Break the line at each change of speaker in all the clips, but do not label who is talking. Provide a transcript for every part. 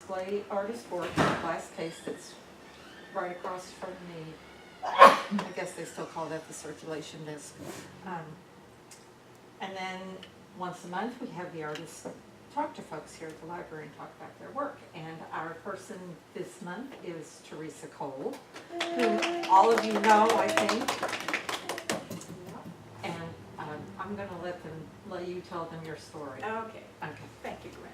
clay artist work in a glass case that's right across from the, I guess they still call that the circulation disc. And then once a month, we have the artists talk to folks here at the library and talk about their work. And our person this month is Teresa Cole, whom all of you know, I think. And I'm going to let you tell them your story.
Okay.
Okay.
Thank you, Gwen.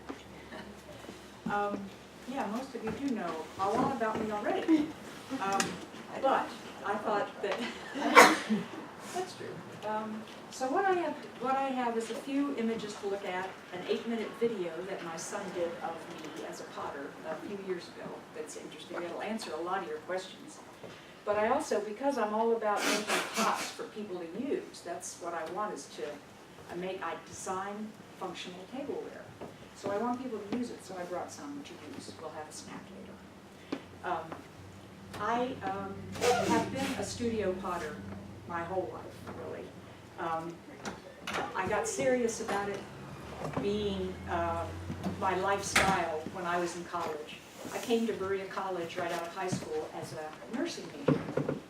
Yeah, most of you do know a lot about me already. But I thought that that's true. So what I have is a few images to look at, an 8-minute video that my son did of me as a potter a few years ago. That's interesting. It'll answer a lot of your questions. But I also, because I'm all about making pots for people to use, that's what I want is to I design functional tableware. So I want people to use it, so I brought some to use. We'll have a snack later. I have been a studio potter my whole life, really. I got serious about it being my lifestyle when I was in college. I came to Berea College right out of high school as a nursing major.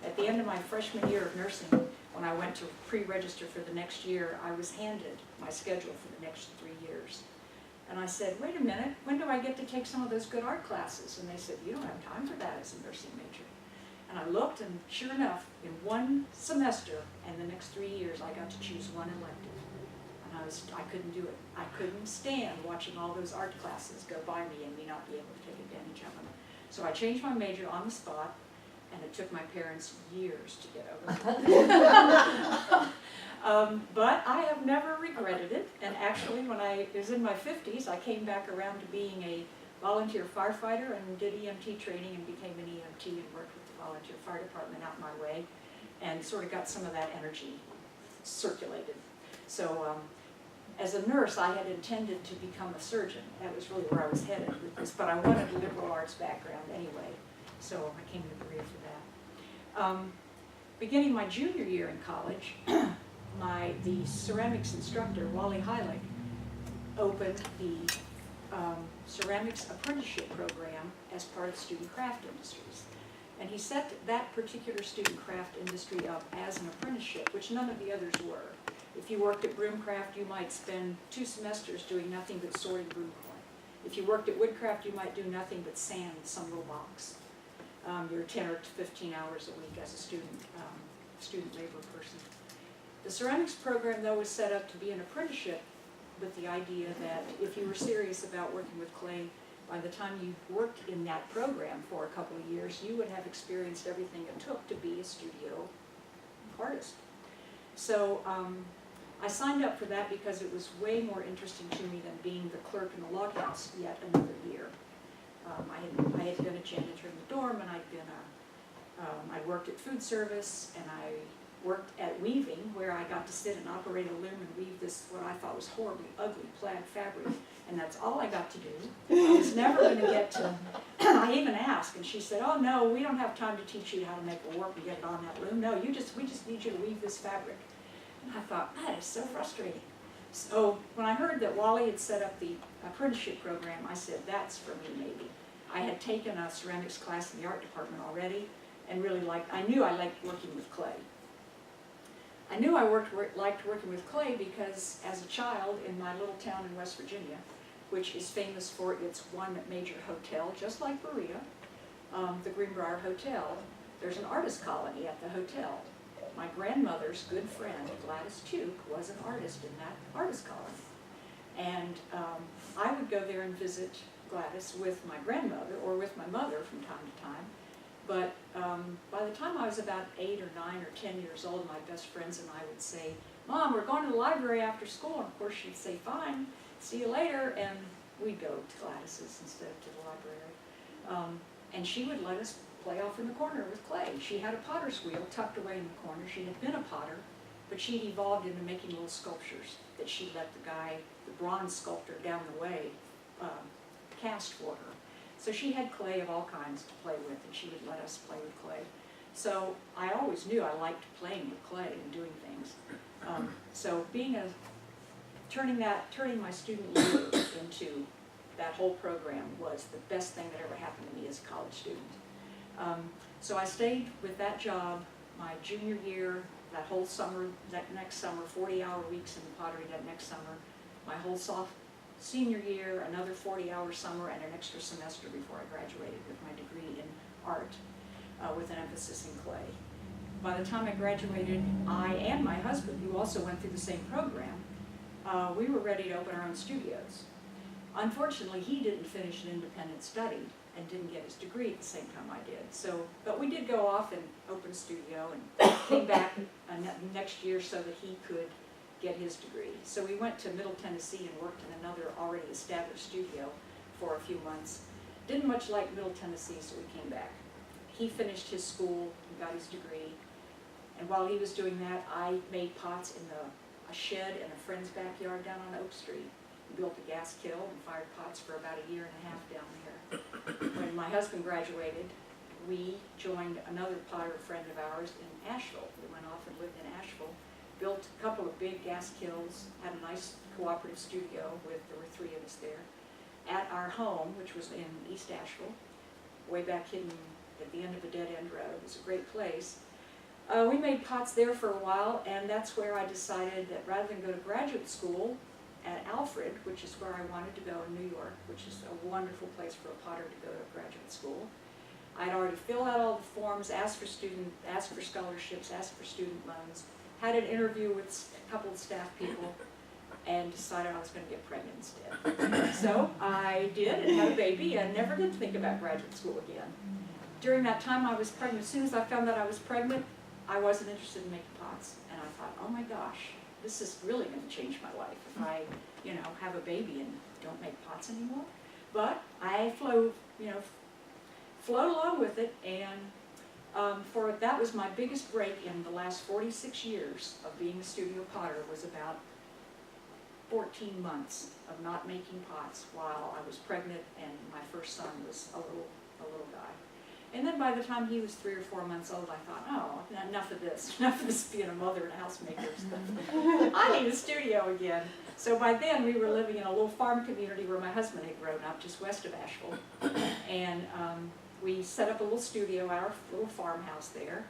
At the end of my freshman year of nursing, when I went to pre-register for the next year, I was handed my schedule for the next 3 years. And I said, wait a minute, when do I get to take some of those good art classes? And they said, you don't have time for that as a nursing major. And I looked, and sure enough, in one semester and the next 3 years, I got to choose one elective. And I couldn't do it. I couldn't stand watching all those art classes go by me and me not be able to take advantage of them. So I changed my major on the spot, and it took my parents years to get over it. But I have never regretted it, and actually when I was in my 50s, I came back around to being a volunteer firefighter and did EMT training and became an EMT and worked with the volunteer fire department out my way and sort of got some of that energy circulated. So as a nurse, I had intended to become a surgeon. That was really where I was headed with this, but I wanted a liberal arts background anyway, so I came to Berea for that. Beginning my junior year in college, the ceramics instructor, Wally Heilig, opened the ceramics apprenticeship program as part of Student Craft Industries. And he set that particular student craft industry up as an apprenticeship, which none of the others were. If you worked at Broomcraft, you might spend 2 semesters doing nothing but sorting broomcloth. If you worked at Woodcraft, you might do nothing but sand some little box. You're 10 or 15 hours a week as a student labor person. The ceramics program, though, was set up to be an apprenticeship with the idea that if you were serious about working with clay, by the time you worked in that program for a couple of years, you would have experienced everything it took to be a studio artist. So I signed up for that because it was way more interesting to me than being the clerk in the log house yet another year. I had been a janitor in the dorm, and I'd worked at food service, and I worked at weaving, where I got to sit and operate a loom and weave this, what I thought was horribly ugly plaid fabric, and that's all I got to do. I was never going to get to, I even asked, and she said, oh no, we don't have time to teach you how to make a warp and get it on that loom. No, we just need you to weave this fabric. And I thought, that is so frustrating. So when I heard that Wally had set up the apprenticeship program, I said, that's for me maybe. I had taken a ceramics class in the art department already, and really I knew I liked working with clay. I knew I liked working with clay because as a child in my little town in West Virginia, which is famous for its one major hotel, just like Berea, the Greenbrier Hotel, there's an artist colony at the hotel. My grandmother's good friend, Gladys Tuke, was an artist in that artist colony. And I would go there and visit Gladys with my grandmother or with my mother from time to time. But by the time I was about 8 or 9 or 10 years old, my best friends and I would say, Mom, we're going to the library after school. And of course she'd say, fine, see you later. And we'd go to Gladys's instead of to the library. And she would let us play off in the corner with clay. She had a potter's wheel tucked away in the corner. She had been a potter, but she'd evolved into making little sculptures that she let the guy, the bronze sculptor down the way, cast for her. So she had clay of all kinds to play with, and she would let us play with clay. So I always knew I liked playing with clay and doing things. So turning my student labor into that whole program was the best thing that ever happened to me as a college student. So I stayed with that job my junior year, that whole summer, that next summer, 40-hour weeks in the pottery that next summer, my whole senior year, another 40-hour summer, and an extra semester before I graduated with my degree in art with an emphasis in clay. By the time I graduated, I and my husband, who also went through the same program, we were ready to open our own studios. Unfortunately, he didn't finish an independent study and didn't get his degree at the same time I did. So, but we did go off and open a studio and came back next year so that he could get his degree. So we went to Middle Tennessee and worked in another already established studio for a few months. Didn't much like Middle Tennessee, so we came back. He finished his school and got his degree. And while he was doing that, I made pots in a shed in a friend's backyard down on Oak Street. We built a gas kiln and fired pots for about a year and a half down there. When my husband graduated, we joined another potter friend of ours in Asheville. We went off and lived in Asheville, built a couple of big gas kilns, had a nice cooperative studio there were 3 of us there, at our home, which was in East Asheville, way back hidden at the end of a dead-end road. It was a great place. We made pots there for a while, and that's where I decided that rather than go to graduate school at Alfred, which is where I wanted to go in New York, which is a wonderful place for a potter to go to graduate school. I'd already filled out all the forms, asked for scholarships, asked for student loans, had an interview with a couple of staff people, and decided I was going to get pregnant instead. So I did and had a baby and never did think about graduate school again. During that time I was pregnant, as soon as I found that I was pregnant, I wasn't interested in making pots. And I thought, oh my gosh, this is really going to change my life if I, have a baby and don't make pots anymore. But I flow along with it, and that was my biggest break in the last 46 years of being a studio potter, was about 14 months of not making pots while I was pregnant and my first son was a little guy. And then by the time he was 3 or 4 months old, I thought, oh, enough of this being a mother and a housemaker stuff. I need a studio again. So by then we were living in a little farm community where my husband had grown up, just west of Asheville. And we set up a little studio, our little farmhouse there,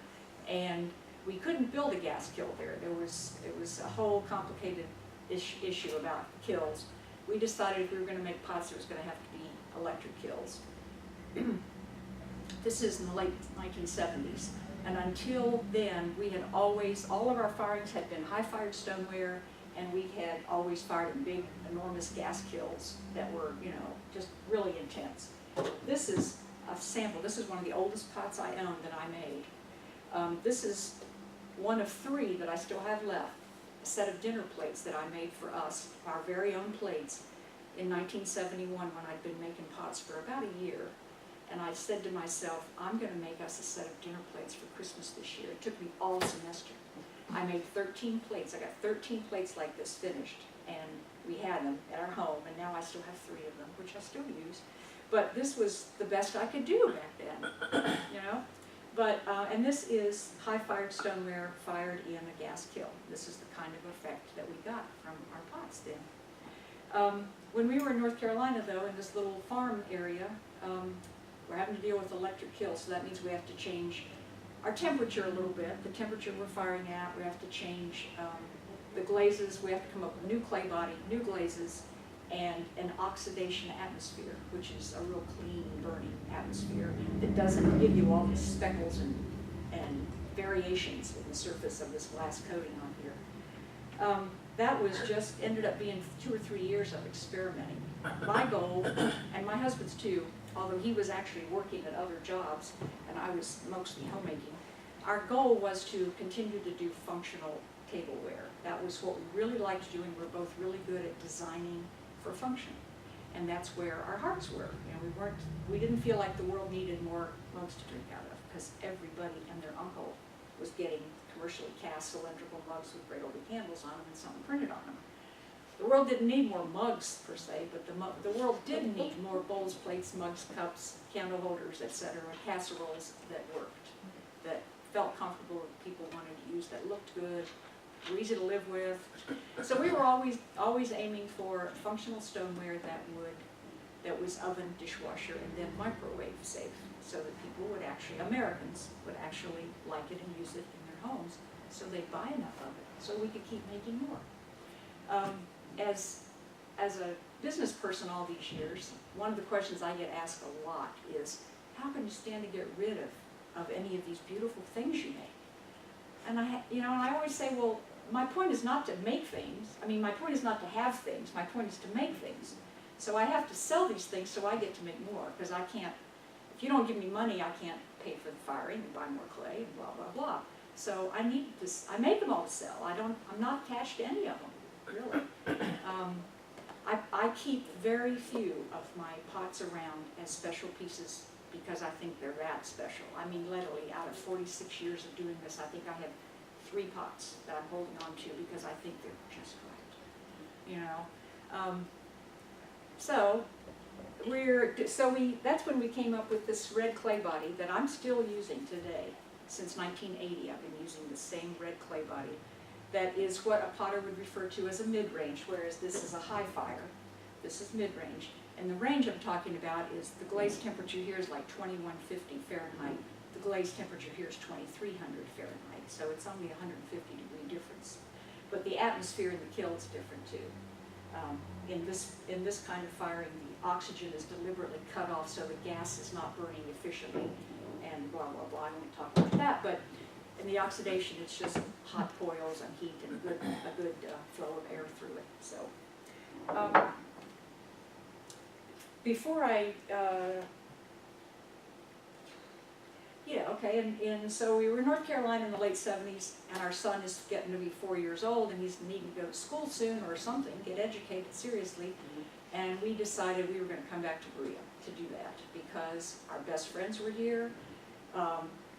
and we couldn't build a gas kiln there. It was a whole complicated issue about kilns. We decided if we were going to make pots, there was going to have to be electric kilns. This is in the late 1970s, and until then, we had always, all of our firings had been high-fired stoneware, and we had always fired in big, enormous gas kilns that were, just really intense. This is a sample. This is one of the oldest pots I own that I made. This is one of 3 that I still have left, a set of dinner plates that I made for us, our very own plates, in 1971 when I'd been making pots for about a year. And I said to myself, I'm going to make us a set of dinner plates for Christmas this year. It took me all semester. I made 13 plates. I got 13 plates like this finished, and we had them at our home, and now I still have 3 of them, which I still use. But this was the best I could do back then, But, and this is high-fired stoneware fired in a gas kiln. This is the kind of effect that we got from our pots then. When we were in North Carolina, though, in this little farm area, we're having to deal with electric kilns, so that means we have to change our temperature a little bit, the temperature we're firing at. We have to change the glazes. We have to come up with new clay body, new glazes, and an oxidation atmosphere, which is a real clean burning atmosphere that doesn't give you all these speckles and variations in the surface of this glass coating on here. That was just ended up being 2 or 3 years of experimenting. My goal, and my husband's too, although he was actually working at other jobs and I was mostly homemaking, our goal was to continue to do functional tableware. That was what we really liked doing. We're both really good at designing for function, and that's where our hearts were. We didn't feel like the world needed more mugs to drink out of, because everybody and their uncle was getting commercially cast cylindrical mugs with great old handles on them and something printed on them. The world didn't need more mugs per se, but the world did need more bowls, plates, mugs, cups, candle holders, etc., casseroles that worked, that felt comfortable, that people wanted to use, that looked good, were easy to live with. So we were always aiming for functional stoneware that would that was oven, dishwasher, and then microwave safe, so that people would actually, Americans would actually like it and use it in their homes, so they'd buy enough of it, so we could keep making more. As a business person all these years, one of the questions I get asked a lot is, how can you stand to get rid of any of these beautiful things you make? And I always say, well, my point is not to make things. I mean, my point is not to have things. My point is to make things. So I have to sell these things so I get to make more, because I can't, if you don't give me money, I can't pay for the firing and buy more clay and blah, blah, blah. So I need this, I make them all to sell. I'm not attached to any of them, really. I keep very few of my pots around as special pieces because I think they're that special. I mean, literally, out of 46 years of doing this, I think I have 3 pots that I'm holding on to because I think they're just right, you know. That's when we came up with this red clay body that I'm still using today. Since 1980, I've been using the same red clay body. That is what a potter would refer to as a mid-range, whereas this is a high fire. This is mid-range. And the range I'm talking about is the glaze temperature here is like 2150 Fahrenheit. The glaze temperature here is 2300 Fahrenheit. So it's only a 150-degree difference. But the atmosphere in the kiln is different too. In this kind of firing, the oxygen is deliberately cut off so the gas is not burning efficiently, and blah, blah, blah. I won't talk about that, but in the oxidation, it's just hot coils and heat and a good flow of air through it. So, before I, so we were in North Carolina in the late 70s, and our son is getting to be 4 years old, and he's needing to go to school soon or something, get educated seriously, and we decided we were going to come back to Berea to do that, because our best friends were here.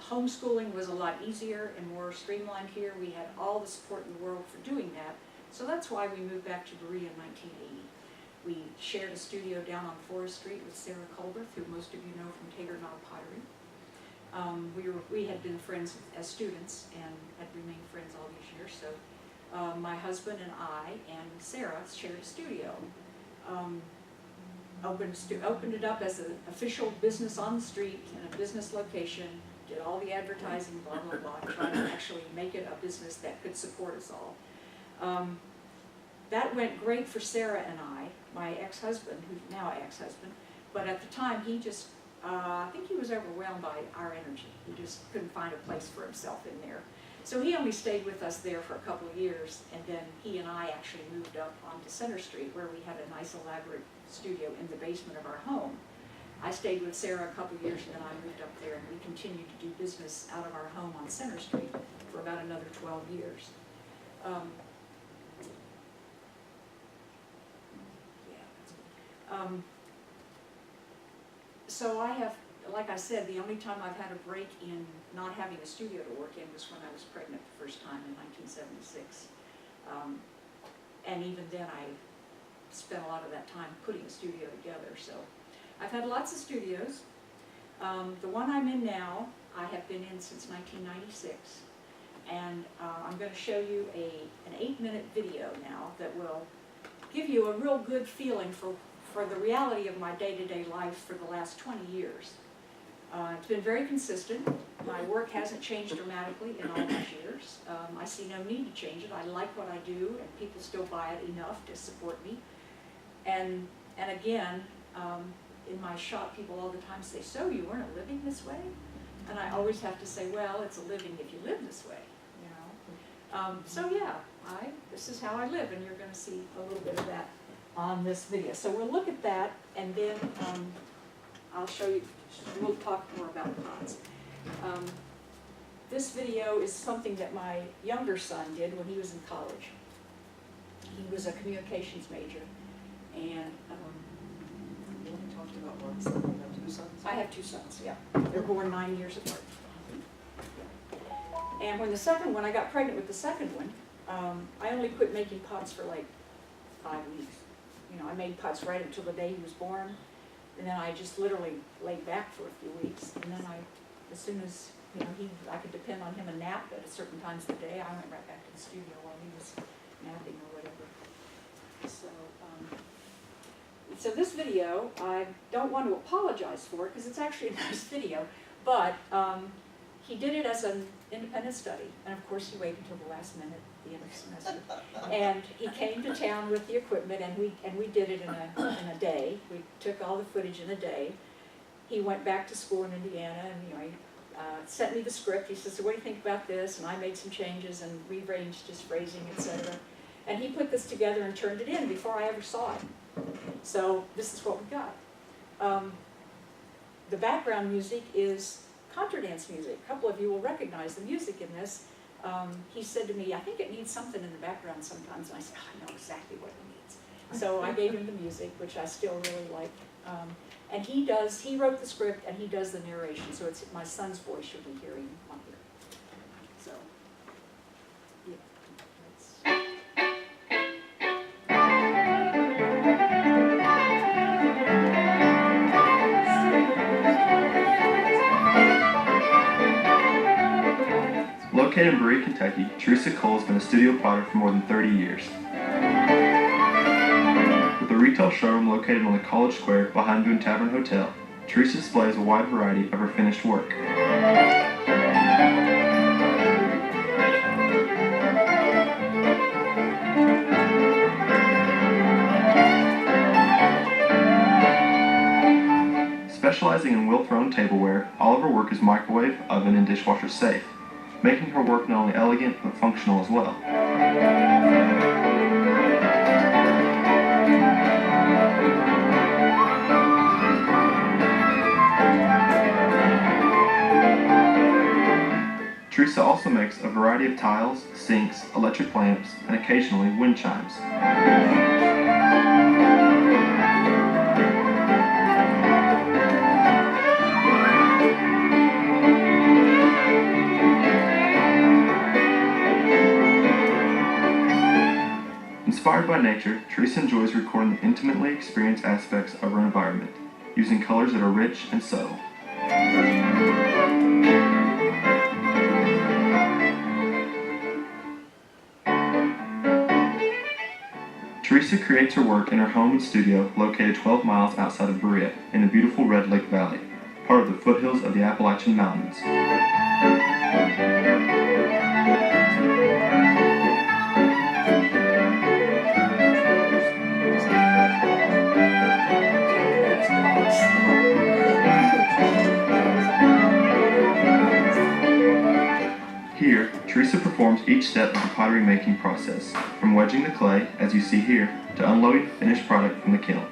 Homeschooling was a lot easier and more streamlined here. We had all the support in the world for doing that. So that's why we moved back to Berea in 1980. We shared a studio down on Forest Street with Teresa Cole, who most of you know from Tater Knob Pottery. We had been friends as students and had remained friends all these years. So my husband and I and Sarah shared a studio. Opened it up as an official business on the street in a business location. Did all the advertising, blah, blah, blah, trying to actually make it a business that could support us all. That went great for Sarah and I, my ex-husband, who's now ex-husband, but at the time he just, I think he was overwhelmed by our energy. He just couldn't find a place for himself in there. So he only stayed with us there for a couple of years, and then he and I actually moved up onto Center Street, where we had a nice elaborate studio in the basement of our home. I stayed with Sarah a couple of years, and then I moved up there, and we continued to do business out of our home on Center Street for about another 12 years. So I have, like I said, the only time I've had a break in not having a studio to work in was when I was pregnant the first time in 1976. And even then I spent a lot of that time putting a studio together. So I've had lots of studios. The one I'm in now, I have been in since 1996. And I'm going to show you an 8-minute video now that will give you a real good feeling for the reality of my day-to-day life for the last 20 years. It's been very consistent. My work hasn't changed dramatically in all these years. I see no need to change it. I like what I do, and people still buy it enough to support me. And again, in my shop, people all the time say, "So you weren't living this way?" And I always have to say, "Well, it's a living if you live this way." You know. So yeah, this is how I live, and you're going to see a little bit of that on this video. So we'll look at that, and then I'll show you. We'll talk more about pots. This video is something that my younger son did when he was in college. He was a communications major, and
You only talked about one son, you have 2 sons?
I have 2 sons, yeah. They're born 9 years apart. And when the second one, I got pregnant with the second one, I only quit making pots for like 5 weeks. You know, I made pots right until the day he was born, and then I just literally laid back for a few weeks, and then as soon as, you know, I could depend on him a nap at certain times of the day, I went right back to the studio while he was napping or whatever. So, So this video, I don't want to apologize for because it's actually a nice video, but he did it as an independent study, and of course he waited until the last minute, the end of the semester. And he came to town with the equipment, and we did it in a day. We took all the footage in a day. He went back to school in Indiana, and he sent me the script. He says, "So what do you think about this?" And I made some changes and rearranged his phrasing, etc. And he put this together and turned it in before I ever saw it. So this is what we got. The background music is contra dance music. A couple of you will recognize the music in this. He said to me, "I think it needs something in the background sometimes." And I said, "I know exactly what it needs." So I gave him the music, which I still really like. And he wrote the script and he does the narration. So it's my son's voice you'll be hearing on here. So, yeah.
Located in Berea, Kentucky, Teresa Cole has been a studio plotter for more than 30 years. With a retail showroom located on the College Square behind Boone Tavern Hotel, Teresa displays a wide variety of her finished work. Specializing in wheel-thrown tableware, all of her work is microwave, oven, and dishwasher safe, making her work not only elegant but functional as well. Teresa also makes a variety of tiles, sinks, electric lamps, and occasionally wind chimes. Inspired by nature, Teresa enjoys recording the intimately experienced aspects of her environment, using colors that are rich and subtle. Teresa creates her work in her home and studio located 12 miles outside of Berea in the beautiful Red Lake Valley, part of the foothills of the Appalachian Mountains. Here, Teresa performs each step of the pottery making process, from wedging the clay, as you see here, to unloading the finished product from the kiln.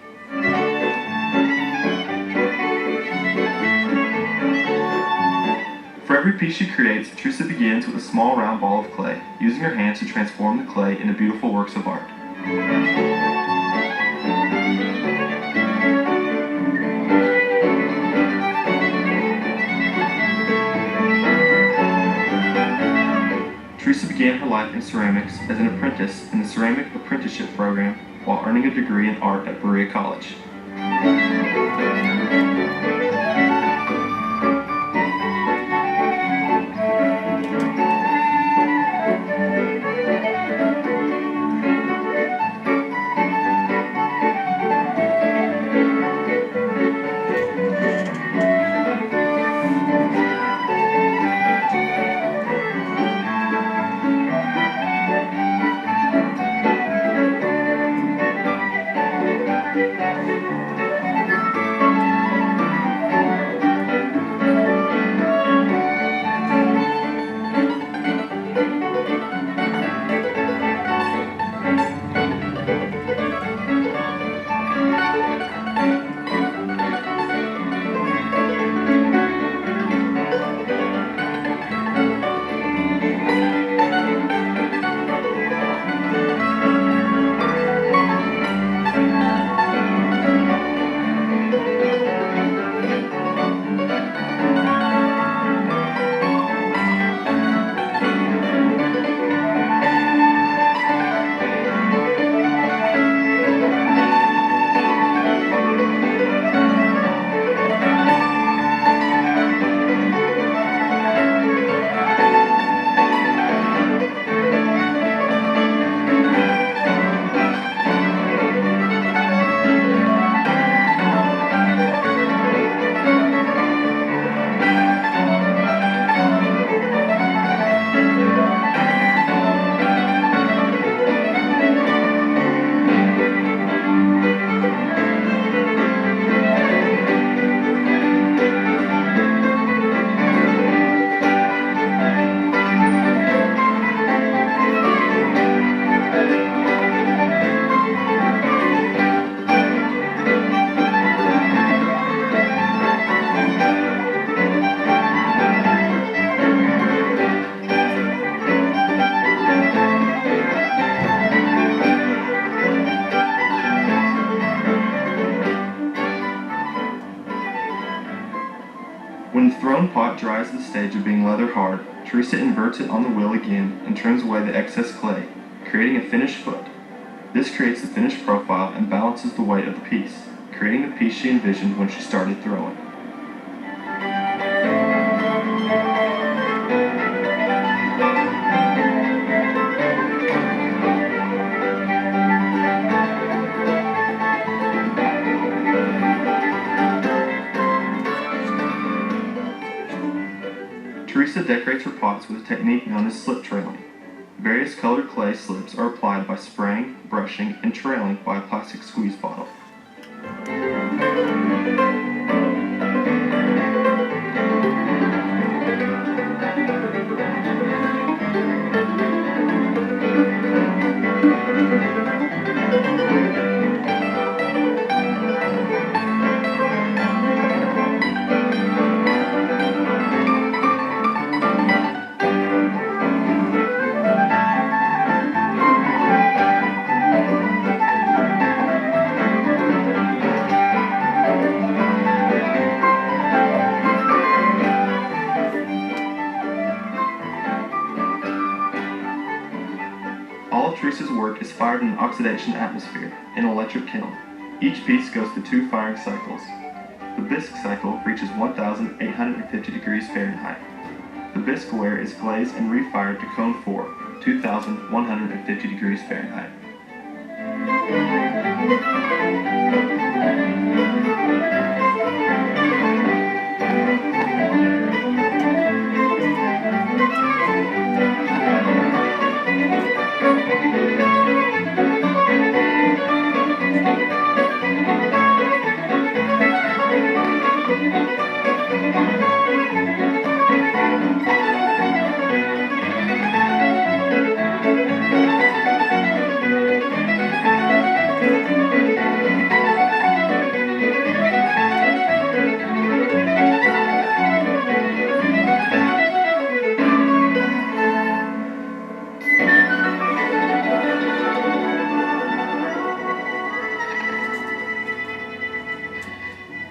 For every piece she creates, Teresa begins with a small round ball of clay, using her hands to transform the clay into beautiful works of art. Teresa began her life in ceramics as an apprentice in the Ceramic Apprenticeship Program while earning a degree in art at Berea College. When the thrown pot dries to the stage of being leather hard, Teresa inverts it on the wheel again and turns away the excess clay, creating a finished foot. This creates the finished profile and balances the weight of the piece, creating the piece she envisioned when she started throwing. Teresa decorates her pots with a technique known as slip trailing. Various colored clay slips are applied by spraying, brushing, and trailing by a plastic squeeze bottle. All of Teresa's work is fired in an oxidation atmosphere, in an electric kiln. Each piece goes through 2 firing cycles. The bisque cycle reaches 1,850 degrees Fahrenheit. The bisque ware is glazed and refired to cone 4, 2,150 degrees Fahrenheit.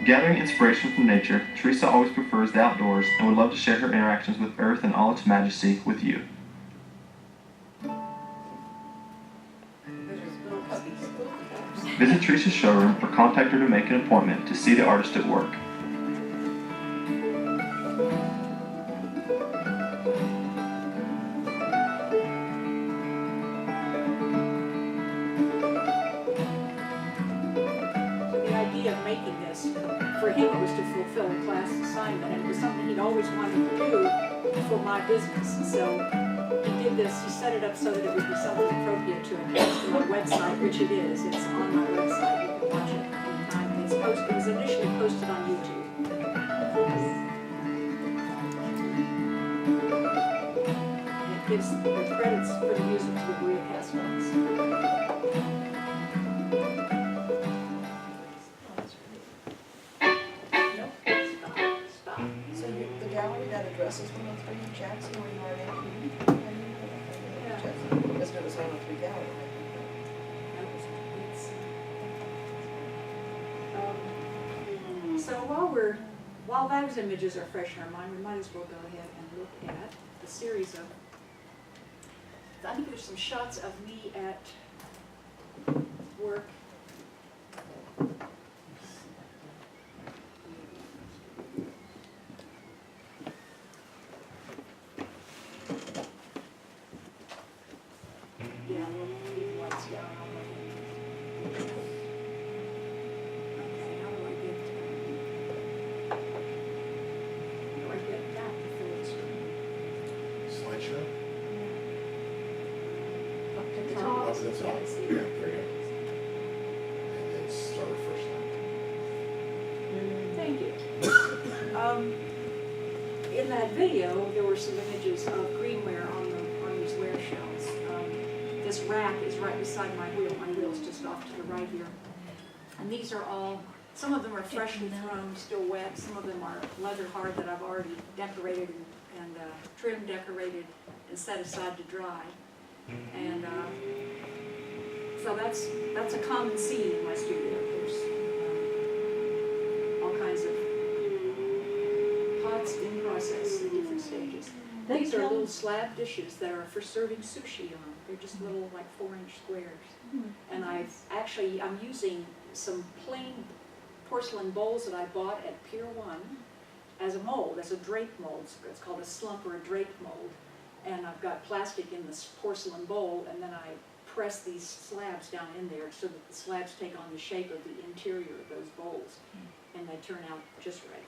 Gathering inspiration from nature, Teresa always prefers the outdoors and would love to share her interactions with Earth in all its majesty with you. Visit Teresa's showroom or contact her to make an appointment to see the artist at work.
The idea of making this, for him it was to fulfill a class assignment, and it was something he'd always wanted to do for my business. And so he did this, he set it up so that it would be something appropriate to enhance to my website, which it is. It's on my website. You can watch it anytime. And it was initially posted on YouTube. And it gives the credits for the music to the Berea Arts Council.
So the gallery that addresses 103 Jackson, where you are now? Because it was 103 gallery.
So while those images are fresh in our mind, we might as well go ahead and look at the series of, I think there's some shots of me at work. Yeah, we'll leave the lights down. Okay, how do I get that to fill the screen?
Slideshow?
Up to the
Up
top.
to the top.
Yeah, see.
Yeah, there you go. And then start first line.
Thank you. In that video, there were some images of greenware on these ware shelves. This rack is right beside my wheel. My wheel's just off to the right here. And these are all, some of them are freshly thrown, still wet. Some of them are leather hard that I've already decorated and trimmed, decorated, and set aside to dry. And so that's a common scene in my studio. There's all kinds of pots in process in different stages.
They
These are
kiln-
little slab dishes that are for serving sushi on. They're just little like 4-inch squares. And I'm using some plain porcelain bowls that I bought at Pier 1 as a mold, as a drape mold. It's called a slump or a drape mold. And I've got plastic in this porcelain bowl, and then I press these slabs down in there so that the slabs take on the shape of the interior of those bowls. And they turn out just right.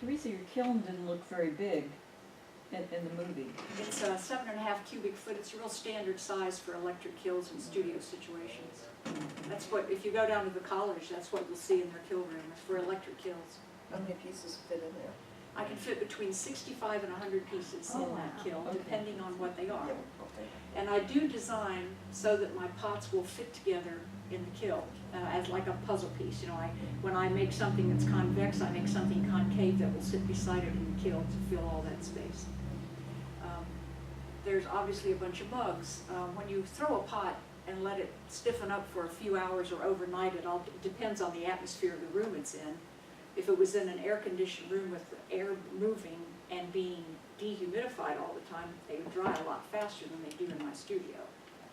Teresa, your kiln didn't look very big in the movie.
It's a 7.5 cubic foot. It's a real standard size for electric kilns in studio situations. That's what, if you go down to the college, that's what you'll see in their kiln room, is for electric kilns.
How many pieces fit in there?
I can fit between 65 and 100 pieces in that kiln,
Okay.
depending on what they are.
Yeah, okay.
And I do design so that my pots will fit together in the kiln, as like a puzzle piece. You know, when I make something that's convex, I make something concave that will sit beside it in the kiln to fill all that space. There's obviously a bunch of mugs. When you throw a pot and let it stiffen up for a few hours or overnight, it depends on the atmosphere of the room it's in. If it was in an air-conditioned room with the air moving and being dehumidified all the time, they would dry a lot faster than they do in my studio.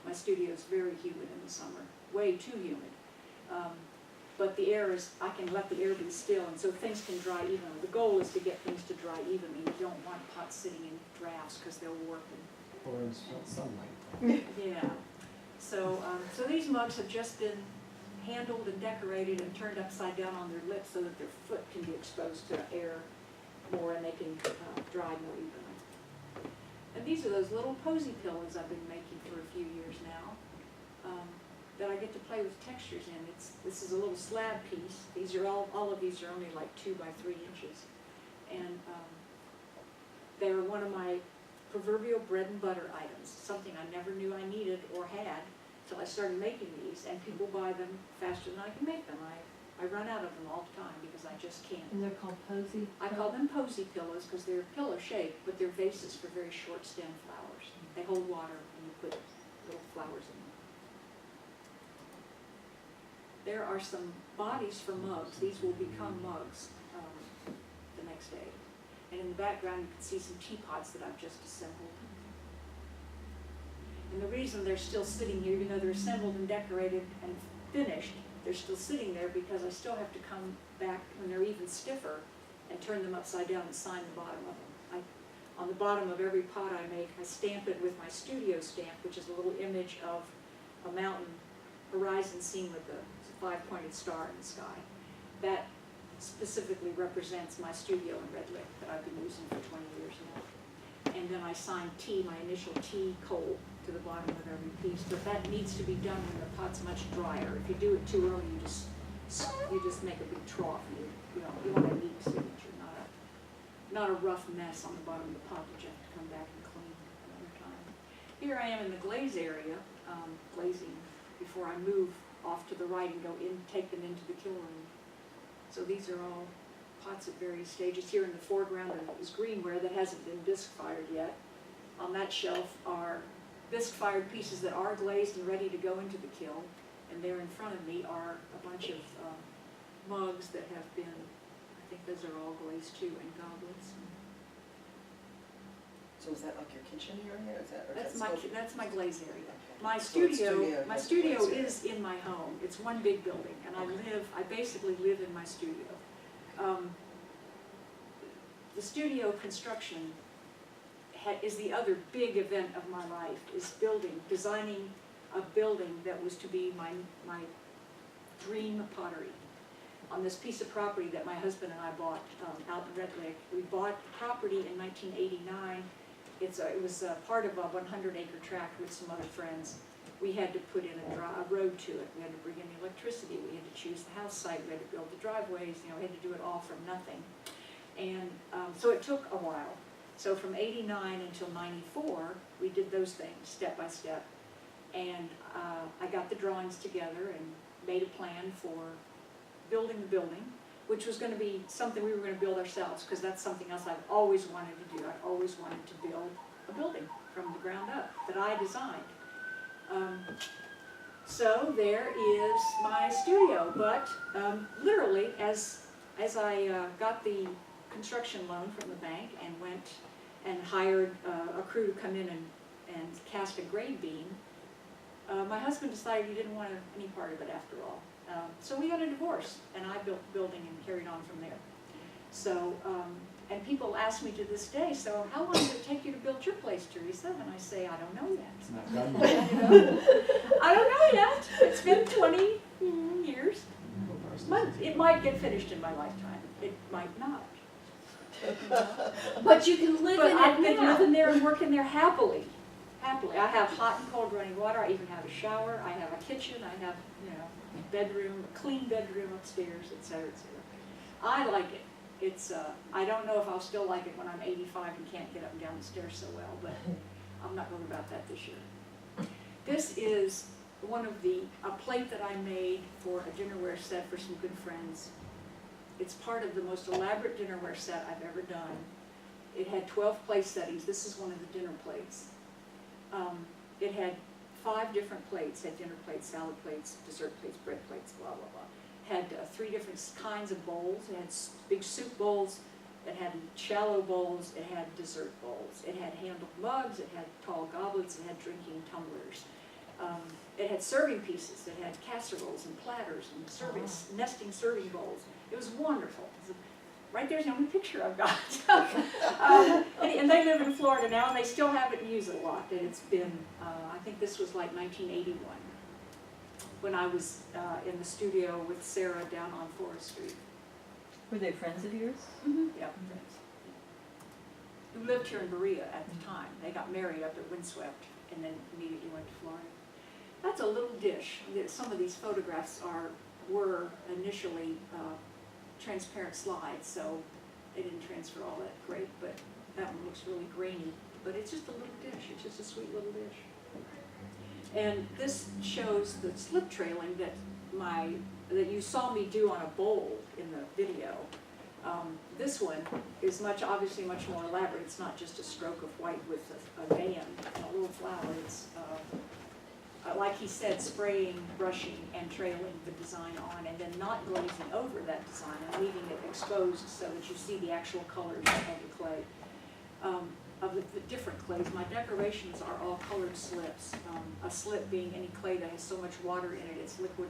My studio is very humid in the summer, way too humid. But the air is, I can let the air be still, and so things can dry evenly. The goal is to get things to dry evenly. You don't want pots sitting in drafts because they'll warp and
Or in sunlight.
yeah. So these mugs have just been handled and decorated and turned upside down on their lips so that their foot can be exposed to air more and they can dry more evenly. And these are those little posy pillows I've been making for a few years now that I get to play with textures in. This is a little slab piece. These are all of these are only like 2 by 3 inches. And they're one of my proverbial bread and butter items, something I never knew I needed or had until I started making these, and people buy them faster than I can make them. I run out of them all the time because I just can't.
And they're called posy?
I call them posy pillows because they're pillow shaped, but they're vases for very short stem flowers. They hold water and you put little flowers in them. There are some bodies for mugs. These will become mugs the next day. And in the background, you can see some teapots that I've just assembled. And the reason they're still sitting here, even though they're assembled and decorated and finished, they're still sitting there because I still have to come back when they're even stiffer and turn them upside down and sign the bottom of them. On the bottom of every pot I make, I stamp it with my studio stamp, which is a little image of a mountain horizon scene with a 5-pointed star in the sky. That specifically represents my studio in red lick that I've been using for 20 years now. And then I sign T, my initial T, Cole, to the bottom of every piece. But that needs to be done when the pot's much drier. If you do it too early, you just make a big trough. You want a neat signature, not a rough mess on the bottom of the pot that you have to come back and clean another time. Here I am in the glaze area, glazing before I move off to the right and go in, take them into the kiln room. So these are all pots at various stages. Here in the foreground is greenware that hasn't been bisque fired yet. On that shelf are bisque fired pieces that are glazed and ready to go into the kiln. And there in front of me are a bunch of mugs that have been, I think those are all glazed too, and goblets.
So is that like your kitchen area? Is that, or is
That's my glaze area.
Okay.
My
So it's
studio
has a glaze area.
is in my home. It's one big building, and I basically live in my studio. The studio construction is the other big event of my life, is designing a building that was to be my dream pottery. On this piece of property that my husband and I bought out in Red Lake. We bought the property in 1989. It was part of a 100-acre tract with some other friends. We had to put in a road to it. We had to bring in electricity. We had to choose the house site. We had to build the driveways. We had to do it all from nothing. And so it took a while. So from 89 until 94, we did those things step by step. And I got the drawings together and made a plan for building the building, which was going to be something we were going to build ourselves, because that's something else I've always wanted to do. I've always wanted to build a building from the ground up that I designed. So there is my studio, but literally as I got the construction loan from the bank and went and hired a crew to come in and cast a grade beam. My husband decided he didn't want any part of it after all. So we got a divorce, and I built the building and carried on from there. So, and people ask me to this day, so how long did it take you to build your place, Teresa? And I say, I don't know yet.
It's not done yet.
I don't know yet. It's been 20 years. It might get finished in my lifetime. It might not.
But you can live
But
in
I've
it
been
now.
living there and working there happily. Happily. I have hot and cold running water. I even have a shower. I have a kitchen. I have, bedroom, a clean bedroom upstairs, et cetera, et cetera. I like it. It's, I don't know if I'll still like it when I'm 85 and can't get up and down the stairs so well, but I'm not going about that this year. This is a plate that I made for a dinnerware set for some good friends. It's part of the most elaborate dinnerware set I've ever done. It had 12 place settings. This is one of the dinner plates. It had 5 different plates. Had dinner plates, salad plates, dessert plates, bread plates, blah, blah, blah. Had 3 different kinds of bowls. It had big soup bowls. It had shallow bowls. It had dessert bowls. It had handled mugs. It had tall goblets. It had drinking tumblers. It had serving pieces. It had casseroles and platters and nesting serving bowls. It was wonderful. Right there's the only picture I've got. And they live in Florida now, and they still have it and use it a lot. And it's been, I think this was like 1981, when I was in the studio with Sarah down on Forest Street.
Were they friends of yours?
Yeah, friends. Who lived here in Berea at the time. They got married up at Windswept and then immediately went to Florida. That's a little dish. Some of these photographs were initially transparent slides, so they didn't transfer all that great, but that one looks really grainy. But it's just a little dish. It's just a sweet little dish. And this shows the slip trailing that you saw me do on a bowl in the video. This one is obviously much more elaborate. It's not just a stroke of white with a band and a little flower. It's like he said, spraying, brushing, and trailing the design on, and then not glazing over that design and leaving it exposed so that you see the actual colors of the clay, of the different clays. My decorations are all colored slips. A slip being any clay that has so much water in it, it's liquid.